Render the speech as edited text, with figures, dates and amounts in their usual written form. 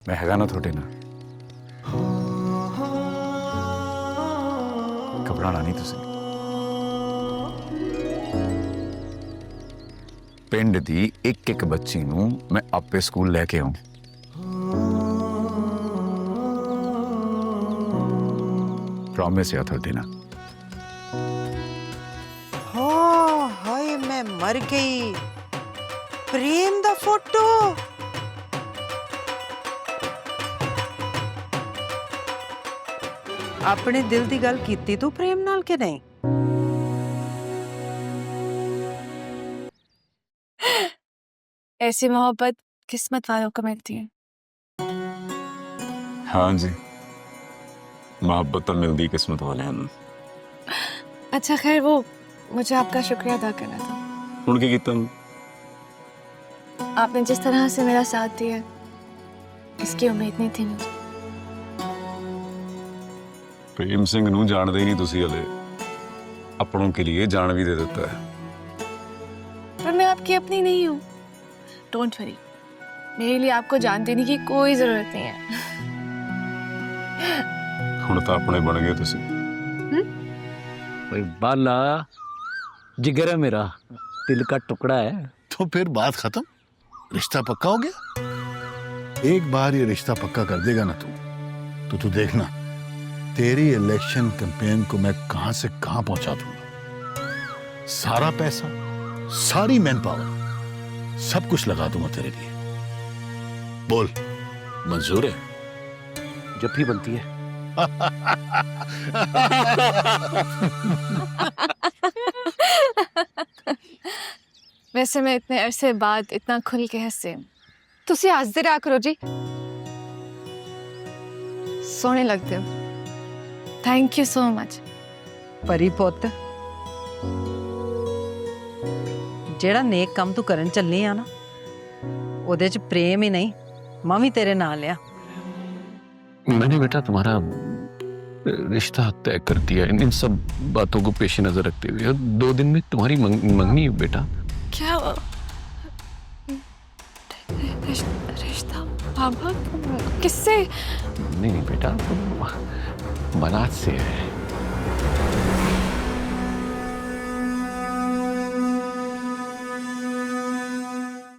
मैं हैगा ना थोड़े ना घबराना नहीं तुसी पिंड दी एक एक बच्ची नू मैं आपे स्कूल लेके आऊं प्रॉमिस या थोड़े ना हाय मैं मर गई प्रेम दा फोटो अपने दिल दी गल कीती तू प्रेम नाल के नहीं ऐसी मोहब्बत किस्मत वालों को मिलती है। हाँ जी मोहब्बत तो मिलती किस्मत वाले हैं अच्छा खैर वो मुझे आपका शुक्रिया अदा करना था। उनके कितन आपने जिस तरह से मेरा साथ दिया इसकी उम्मीद नहीं थी मुझे। प्रेम सिंह नू जान दे नहीं तुसी हले अपनों के लिए जान भी दे देता है पर मैं आपकी अपनी नहीं हूँ। डोंट वरी मेरे लिए आपको जान देने की कोई जरूरत नहीं है। हुण तो अपने बन गए तुसी भाई बाला जिगर है मेरा दिल का टुकड़ा है। तो फिर बात खत्म रिश्ता पक्का हो गया एक बार ये रिश्ता पक्का कर देगा ना तू तो तू देखना तेरी इलेक्शन कैंपेन को मैं कहां से कहां पहुंचा दूंगा सारा पैसा सारी मैन पावर सब कुछ लगा दूंगा तेरे लिए बोल मंजूर है जब भी बनती है वैसे मैं इतने अरसे बाद इतना खुल के हंसे तुसी हंसदे रहा करो जी सोहने लगते हो। Thank you so much. परी पुੱਤ ਜਿਹੜਾ नेक ਕੰਮ ਤੂੰ ਕਰਨ ਚੱਲੀ ਆ ਨਾ ਉਹਦੇ ਚ ਪ੍ਰੇਮ ਹੀ ਨਹੀਂ ਮੈਂ ਵੀ ਤੇਰੇ ਨਾਲ ਆ मैंने बेटा तुम्हारा रिश्ता तय कर दिया इन सब बातों को पेश नजर रखते हुए 2 दिन में तुम्हारी मंगनी है बेटा। क्या रिश्ता पापा किससे? नहीं बेटा मनाज से है।